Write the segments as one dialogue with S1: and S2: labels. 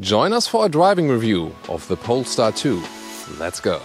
S1: Join us for a driving review of the Polestar 2. Let's go.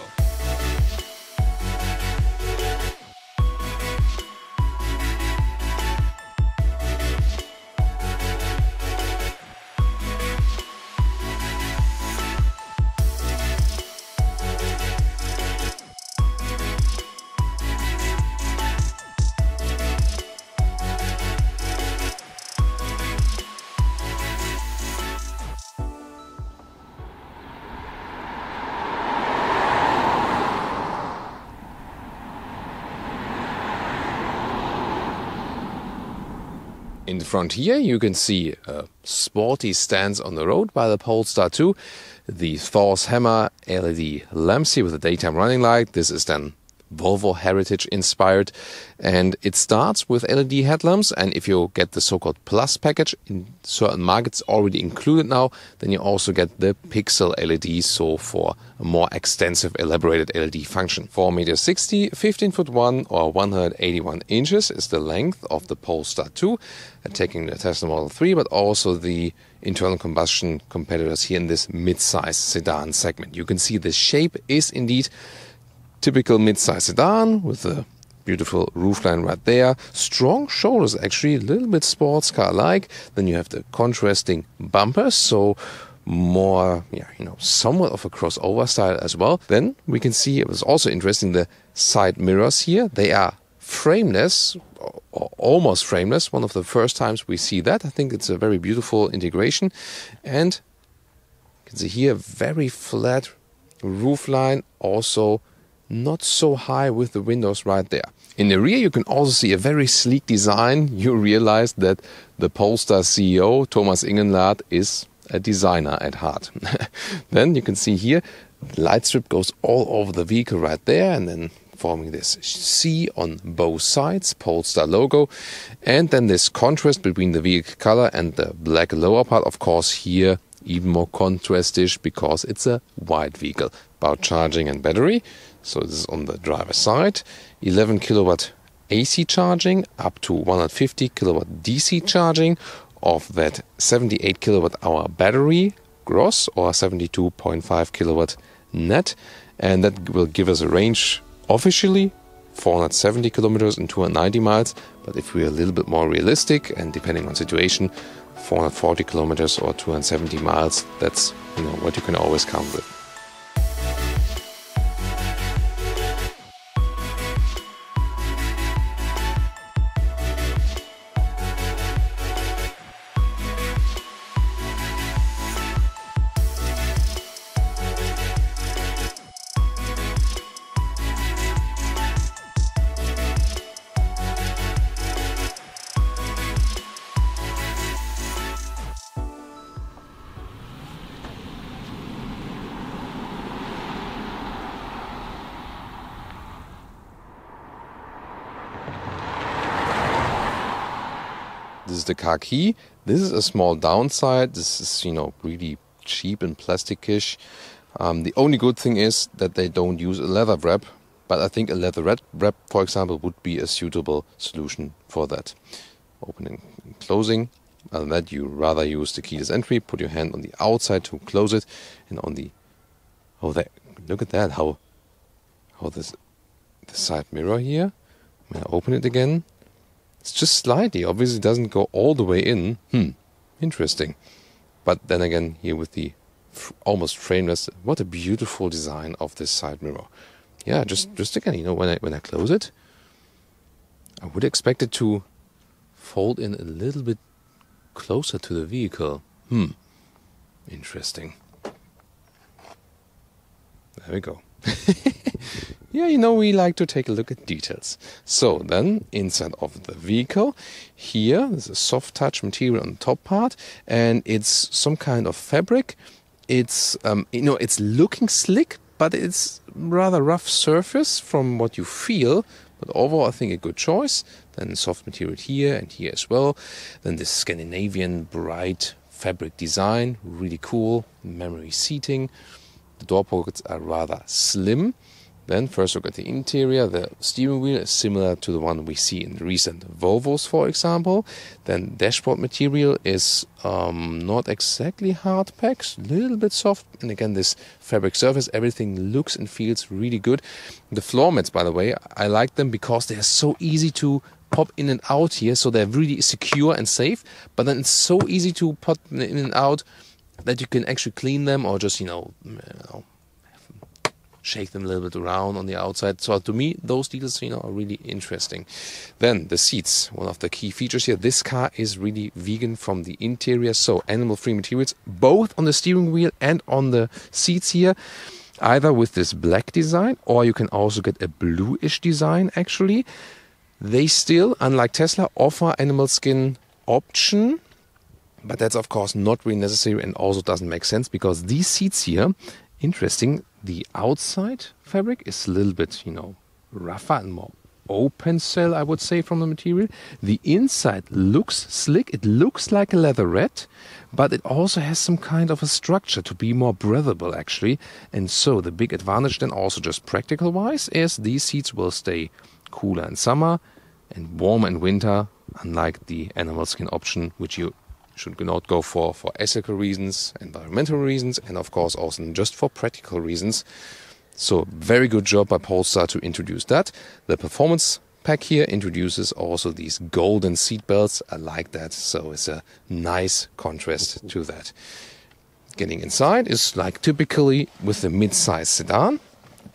S1: In the front here you can see a sporty stance on the road by the Polestar 2. The Thor's Hammer LED lamps here with a daytime running light. This is then Volvo Heritage inspired, and it starts with LED headlamps, and if you get the so-called Plus package, in certain markets already included now, then you also get the Pixel LED, so for a more extensive elaborated LED function. 4.60 m, 15'1" or 181 inches is the length of the Polestar 2, taking the Tesla Model 3, but also the internal combustion competitors here in this mid-size sedan segment. You can see the shape is indeed typical mid-size sedan with a beautiful roofline right there. Strong shoulders, actually, a little bit sports car-like. Then you have the contrasting bumpers, so more, somewhat of a crossover style as well. Then we can see, it was also interesting, the side mirrors here. They are frameless, or almost frameless. One of the first times we see that. I think it's a very beautiful integration. And you can see here, very flat roofline, also not so high with the windows right there. In the rear you can also see a very sleek design. You realize that the Polestar CEO, Thomas is a designer at heart. Then you can see here, the light strip goes all over the vehicle right there, and then forming this C on both sides, Polestar logo, and then this contrast between the vehicle color and the black lower part. Of course here even more contrastish because it's a white vehicle. About charging and battery, so this is on the driver's side. 11 kilowatt AC charging, up to 150 kilowatt DC charging. Of that 78 kilowatt hour battery gross, or 72.5 kilowatt net, and that will give us a range officially 470 kilometers and 290 miles, but if we're a little bit more realistic and depending on situation, 440 kilometers or 270 miles, that's what you can always count with. This is the car key. This is a small downside. This is, really cheap and plasticish. The only good thing is that they don't use a leather wrap, but I think a leather wrap, for example, would be a suitable solution for that. Opening and closing. Other than that, you rather use the keyless entry. Put your hand on the outside to close it, and on the look at that, how the side mirror here. When I open it again, it's just slightly, obviously doesn't go all the way in. Interesting. But then again, here with the almost frameless, what a beautiful design of this side mirror. Yeah, just again, when I close it, I would expect it to fold in a little bit closer to the vehicle. Interesting. There we go. Yeah, we like to take a look at details. So then, inside of the vehicle, here there's a soft touch material on the top part, and it's some kind of fabric. It's it's looking slick, but it's rather rough surface from what you feel. But overall, I think a good choice. Then soft material here and here as well. Then this Scandinavian bright fabric design, really cool. Memory seating. The door pockets are rather slim. Then first look at the interior. The steering wheel is similar to the one we see in recent Volvos, for example. Then dashboard material is not exactly hard packed, a little bit soft. And again, this fabric surface, everything looks and feels really good. The floor mats, by the way, I like them because they are so easy to pop in and out here. So they're really secure and safe. But then it's so easy to pop in and out that you can actually clean them or just, shake them a little bit around on the outside. So to me, those details, are really interesting. Then the seats, one of the key features here. This car is really vegan from the interior. So animal-free materials, both on the steering wheel and on the seats here. Either with this black design, or you can also get a bluish design, actually. They still, unlike Tesla, offer animal skin option. But that's, of course, not really necessary and also doesn't make sense because these seats here, interesting, the outside fabric is a little bit, rougher and more open cell, I would say, from the material. The inside looks slick. It looks like a leatherette, but it also has some kind of a structure to be more breathable, actually. And so the big advantage then also just practical-wise is these seats will stay cooler in summer and warmer in winter, unlike the animal skin option, which you should not go for ethical reasons, environmental reasons, and of course also just for practical reasons. So very good job by Polestar to introduce that. The performance pack here introduces also these golden seat belts. I like that, so it's a nice contrast to that. Getting inside is like typically with the mid-size sedan.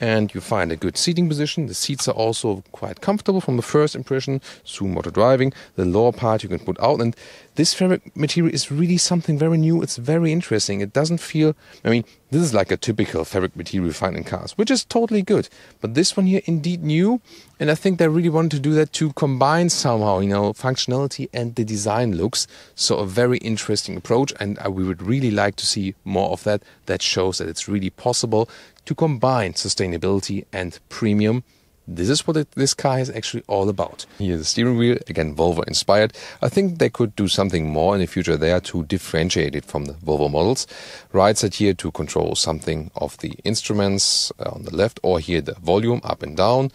S1: And you find a good seating position. The seats are also quite comfortable from the first impression. Zoom motor driving. The lower part you can put out. And this fabric material is really something very new. It's very interesting. It doesn't feel... this is like a typical fabric material you find in cars, which is totally good. But this one here, indeed new. And I think they really wanted to do that to combine somehow, functionality and the design looks. So a very interesting approach. And we would really like to see more of that. That shows that it's really possible to combine sustainability and premium. This is what this car is actually all about. Here the steering wheel, again Volvo inspired. I think they could do something more in the future there to differentiate it from the Volvo models. Right side here to control something of the instruments on the left, or here the volume up and down.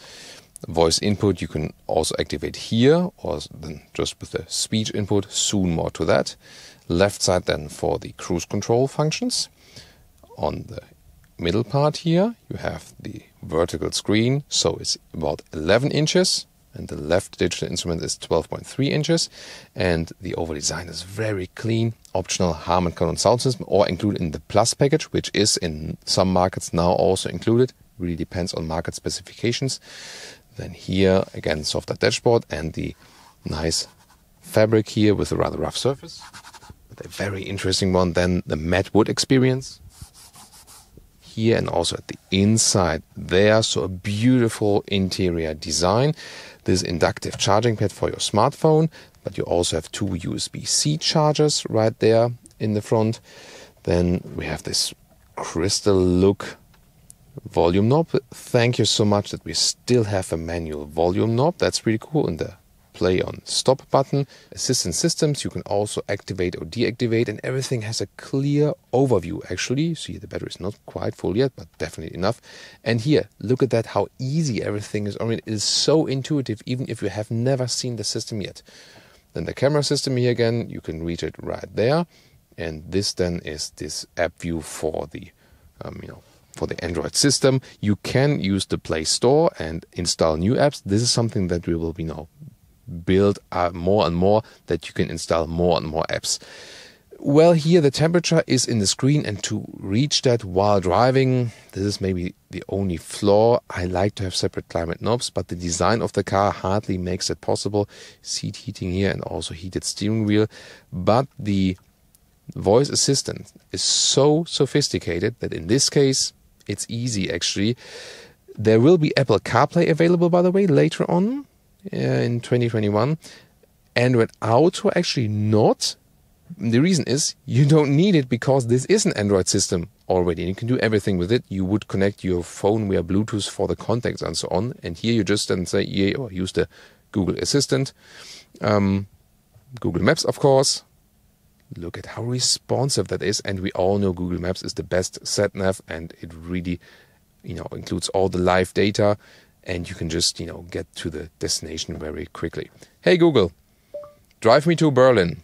S1: Voice input you can also activate here, or then just with the speech input, soon more to that. Left side then for the cruise control functions. On the middle part here you have the vertical screen, so it's about 11 inches and the left digital instrument is 12.3 inches, and the overall design is very clean. Optional Harman Kardon sound system, or included in the Plus package, which is in some markets now also included. Really depends on market specifications. Then here again softer dashboard and the nice fabric here with a rather rough surface, but a very interesting one. Then the matte wood experience here and also at the inside there. So a beautiful interior design. This inductive charging pad for your smartphone, but you also have two USB-C chargers right there in the front. Then we have this crystal look volume knob. Thank you so much that we still have a manual volume knob. That's really cool. And the play on stop button. Assistant systems you can also activate or deactivate, and everything has a clear overview actually. See, the battery is not quite full yet, but definitely enough. And here, look at that, how easy everything is. I mean, it is so intuitive even if you have never seen the system yet. Then the camera system here again, you can reach it right there. And this then is this app view for the for the Android system. You can use the Play Store and install new apps. This is something that we will build more and more, that you can install more and more apps. Well, here the temperature is in the screen, and to reach that while driving, this is maybe the only flaw. I like to have separate climate knobs, but the design of the car hardly makes it possible. Seat heating here and also heated steering wheel. But the voice assistant is so sophisticated that in this case, it's easy actually. There will be Apple CarPlay available, by the way, later on in 2021. Android Auto actually not. The reason is you don't need it because this is an Android system already and you can do everything with it. You would connect your phone via Bluetooth for the contacts and so on. And here you just then say, yeah, or use the Google Assistant. Google Maps, of course. Look at how responsive that is. And we all know Google Maps is the best sat nav, and it really includes all the live data, and you can just, get to the destination very quickly. Hey Google, drive me to Berlin.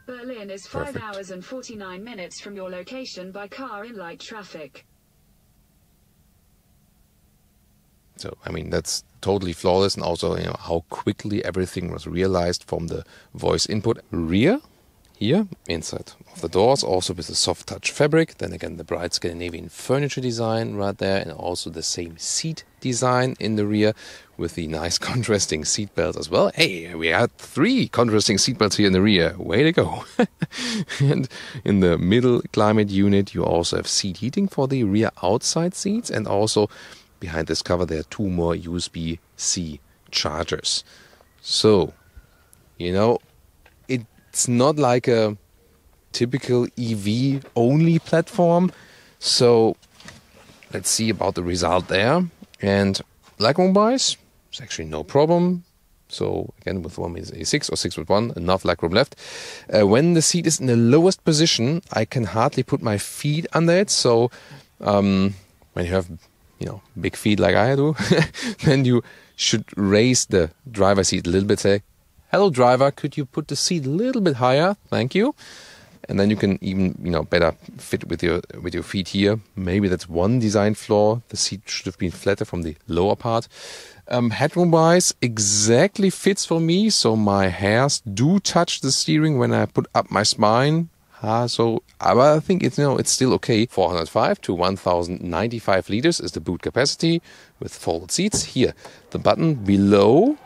S2: Berlin is 5 hours and 49 minutes from your location by car in light traffic.
S1: So, that's totally flawless, and also, how quickly everything was realized from the voice input. Rear, here, inside of the doors, also with the soft touch fabric. Then again, the bright Scandinavian furniture design right there, and also the same seat design in the rear with the nice contrasting seat belts as well. Hey, we had 3 contrasting seat belts here in the rear. Way to go. And in the middle climate unit, you also have seat heating for the rear outside seats, and also behind this cover there are 2 more USB-C chargers. So, it's not like a typical EV only platform. So let's see about the result there. And legroom wise, it's actually no problem. So again, with 1.6 or 6.1, enough legroom left. When the seat is in the lowest position, I can hardly put my feet under it. So when you have big feet like I do, then you should raise the driver's seat a little bit. Say, hello driver, could you put the seat a little bit higher? Thank you. And then you can even, better fit with your feet here. Maybe that's one design flaw. The seat should have been flatter from the lower part. Headroom-wise, exactly fits for me. So my hairs do touch the steering when I put up my spine. But I think it's still okay. 405 to 1095 liters is the boot capacity with folded seats. Here, the button below,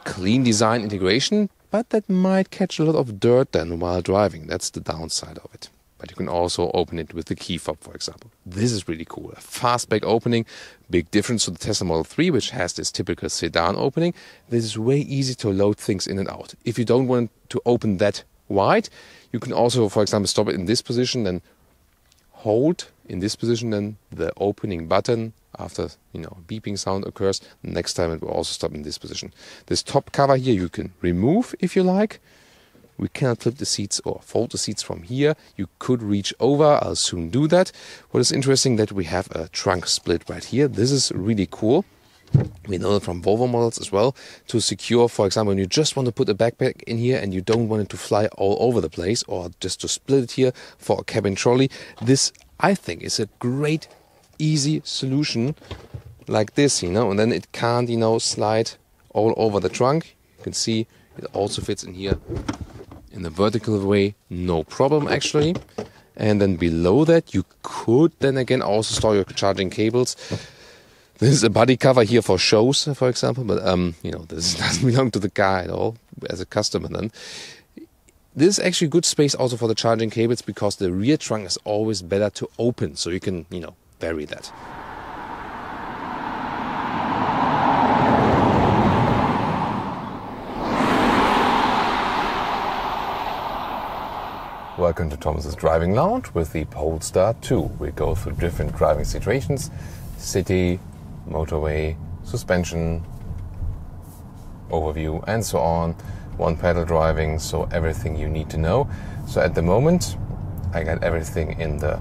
S1: clean design integration, but that might catch a lot of dirt then while driving. That's the downside of it. But you can also open it with the key fob, for example. This is really cool. A fastback opening, big difference to the Tesla Model 3, which has this typical sedan opening. This is way easy to load things in and out. If you don't want to open that wide, you can also, for example, stop it in this position, then hold in this position, then the opening button after, beeping sound occurs. Next time it will also stop in this position. This top cover here you can remove if you like. We cannot flip the seats or fold the seats from here. You could reach over. I'll soon do that. What is interesting that we have a trunk split right here. This is really cool. We know that from Volvo models as well, to secure, for example, when you just want to put a backpack in here and you don't want it to fly all over the place, or just to split it here for a cabin trolley. This, I think, is a great, easy solution like this, and then it can't, slide all over the trunk. You can see it also fits in here in the vertical way, no problem actually. And then below that, you could then again also store your charging cables. This is a body cover here for shows, for example, but this doesn't belong to the car at all as a customer then. This is actually good space also for the charging cables, because the rear trunk is always better to open, so you can, vary that. Welcome to Thomas's Driving Lounge with the Polestar 2. We go through different driving situations, city, motorway, suspension, overview, and so on. One pedal driving, so everything you need to know. So at the moment, I got everything in the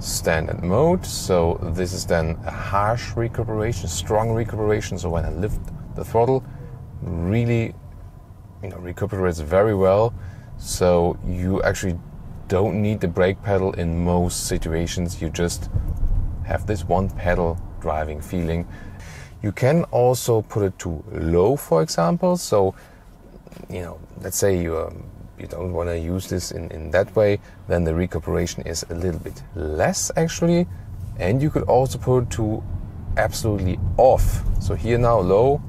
S1: standard mode. So this is then a harsh recuperation, strong recuperation. So when I lift the throttle, really, recuperates very well. So you actually don't need the brake pedal in most situations. You just have this one pedal driving feeling. You can also put it to low, for example. So, let's say you don't want to use this in that way, then the recuperation is a little bit less actually. And you could also put it to absolutely off. So here now low,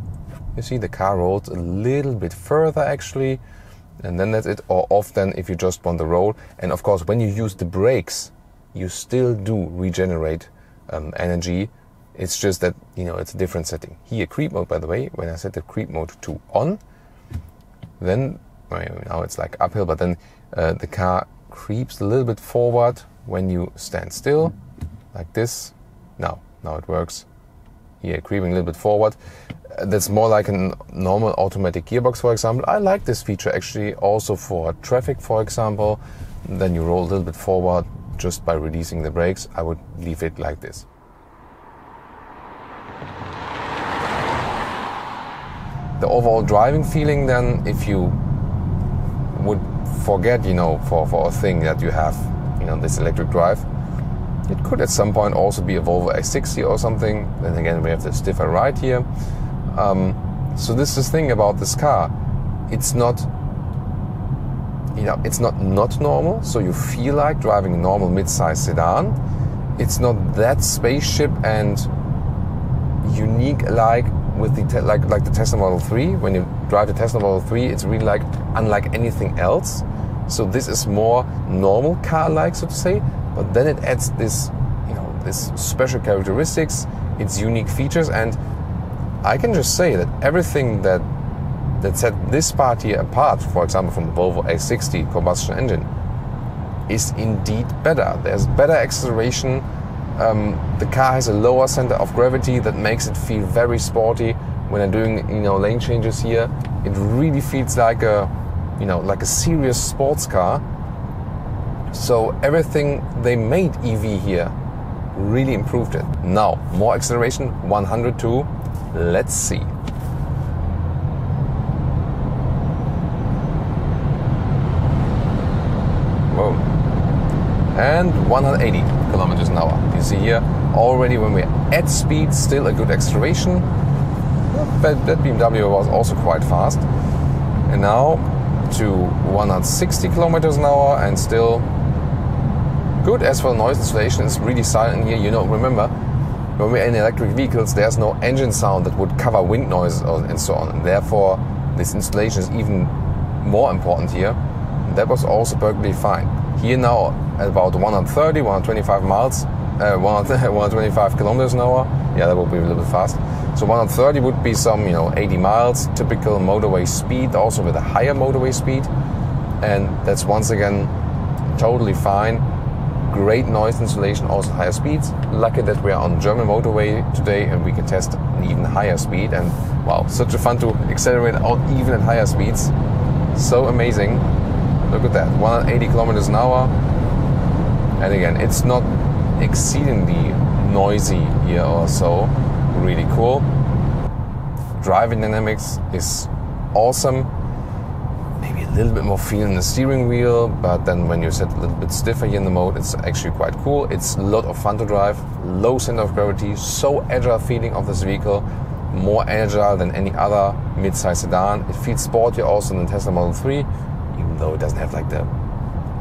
S1: you see the car rolls a little bit further actually. And then that's it, or off then if you just want the roll. And of course, when you use the brakes, you still do regenerate energy. It's just that, it's a different setting. Here, creep mode, by the way, when I set the creep mode to on, then, now it's like uphill, but then the car creeps a little bit forward when you stand still, like this. Now it works. Here, creeping a little bit forward. That's more like a normal automatic gearbox, for example. I like this feature actually also for traffic, for example. Then you roll a little bit forward, just by releasing the brakes. I would leave it like this. The overall driving feeling then, if you would forget, for a thing that you have, this electric drive, it could at some point also be a Volvo X60 or something. Then again, we have the stiffer ride here. So this is the thing about this car. It's not, it's not normal. So you feel like driving a normal mid-size sedan. It's not that spaceship and unique like with the like the Tesla Model 3. When you drive the Tesla Model 3, it's really like unlike anything else. So this is more normal car-like, so to say. But then it adds this, this special characteristics, its unique features, and I can just say that everything that set this part here apart, for example, from the Volvo X60 combustion engine, is indeed better. There's better acceleration. The car has a lower center of gravity that makes it feel very sporty. When I'm doing, lane changes here, it really feels like a, like a serious sports car. So everything they made EV here really improved it. Now, more acceleration, 102. Let's see. Whoa. And 180 kilometers an hour. You see here, already when we're at speed, still a good acceleration. But that BMW was also quite fast. And now to 160 kilometers an hour and still good. As for noise insulation, it's really silent here. Remember, when we're in electric vehicles, there's no engine sound that would cover wind noise and so on. And therefore, this insulation is even more important here. And that was also perfectly fine. Here now, at about 130, 125 miles, 125 kilometers an hour. Yeah, that would be a little bit fast. So 130 would be some, 80 miles, typical motorway speed, also with a higher motorway speed. And that's once again totally fine. Great noise insulation, also higher speeds. Lucky that we are on German motorway today and we can test an even higher speed. And wow, such a fun to accelerate out even at higher speeds. So amazing. Look at that, 180 kilometers an hour. And again, it's not exceedingly noisy here or so. Really cool. Driving dynamics is awesome. Maybe a little bit more feel in the steering wheel, but then when you set a little bit stiffer here in the mode, it's actually quite cool. It's a lot of fun to drive. Low center of gravity, so agile feeling of this vehicle. More agile than any other mid-size sedan. It feels sportier also than the Tesla Model 3, even though it doesn't have like the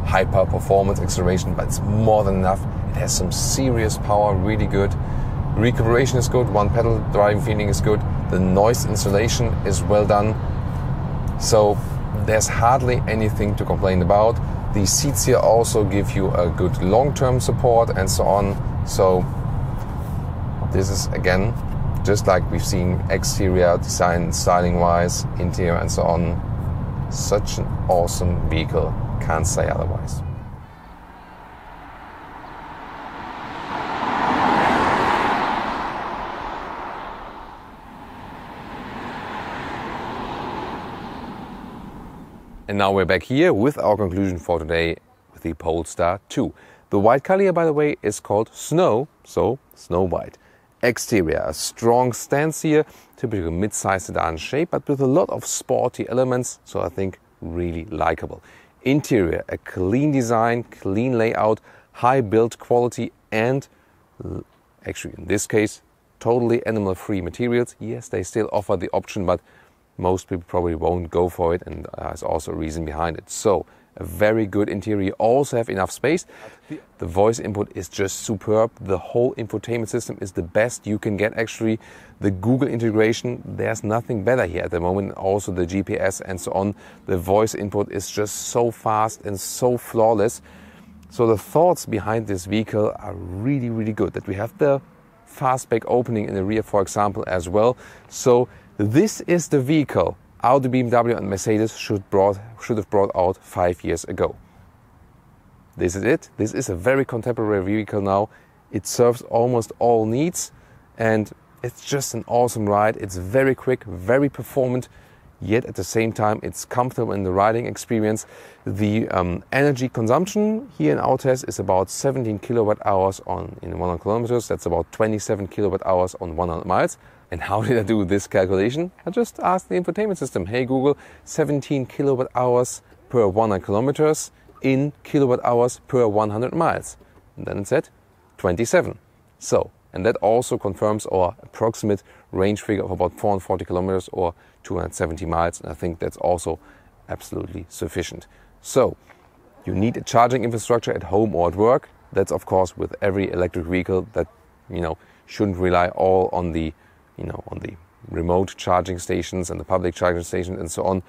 S1: hyper performance acceleration, but it's more than enough. It has some serious power, really good. Recuperation is good, one pedal driving feeling is good. The noise insulation is well done. So there's hardly anything to complain about. The seats here also give you a good long-term support and so on. So this is again, just like we've seen exterior design, styling-wise, interior and so on. Such an awesome vehicle, can't say otherwise. And now we're back here with our conclusion for today with the Polestar 2. The white color here, by the way, is called Snow, so Snow White. Exterior, a strong stance here, typical mid-size sedan shape, but with a lot of sporty elements, so I think really likable. Interior, a clean design, clean layout, high build quality, and actually in this case, totally animal-free materials. Yes, they still offer the option, but most people probably won't go for it, and there's also a reason behind it. So, a very good interior. Also have enough space. The voice input is just superb. The whole infotainment system is the best you can get actually. The Google integration, there's nothing better here at the moment. Also the GPS and so on. The voice input is just so fast and so flawless. So the thoughts behind this vehicle are really, really good. That we have the Fastback Opening in the rear, for example, as well. So this is the vehicle Audi, BMW and Mercedes should have brought out 5 years ago. This is it. This is a very contemporary vehicle now. It serves almost all needs and it's just an awesome ride. It's very quick, very performant, yet at the same time it's comfortable in the riding experience. The energy consumption here in our test is about 17 kilowatt hours in 100 kilometers. That's about 27 kilowatt hours on 100 miles. And how did I do this calculation? I just asked the infotainment system, hey Google, 17 kilowatt hours per 100 kilometers in kilowatt hours per 100 miles. And then it said 27. So, and that also confirms our approximate range figure of about 440 kilometers or 270 miles. And I think that's also absolutely sufficient. So, you need a charging infrastructure at home or at work. That's of course with every electric vehicle that, shouldn't rely all on the remote charging stations and the public charging stations and so on.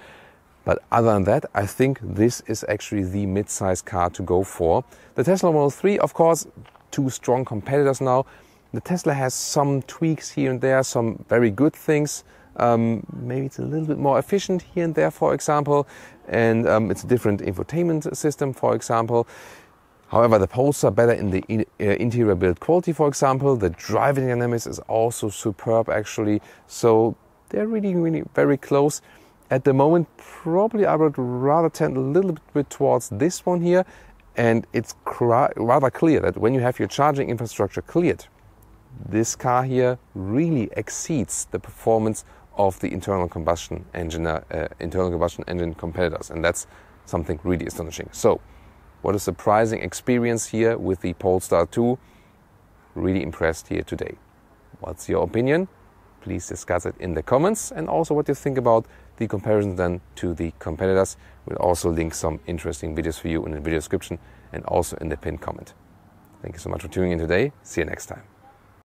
S1: But other than that, I think this is actually the mid-size car to go for. The Tesla Model 3, of course, two strong competitors now. The Tesla has some tweaks here and there, some very good things. Maybe it's a little bit more efficient here and there, for example. And it's a different infotainment system, for example. However, the Polestar better in the interior build quality, for example. The driving dynamics is also superb, actually. So they're really, really very close. At the moment, probably I would rather tend a little bit towards this one here. And it's rather clear that when you have your charging infrastructure cleared, this car here really exceeds the performance of the internal combustion engine competitors. And that's something really astonishing. So, what a surprising experience here with the Polestar 2. Really impressed here today. What's your opinion? Please discuss it in the comments, and also what you think about the comparison then to the competitors. We'll also link some interesting videos for you in the video description and also in the pinned comment. Thank you so much for tuning in today. See you next time.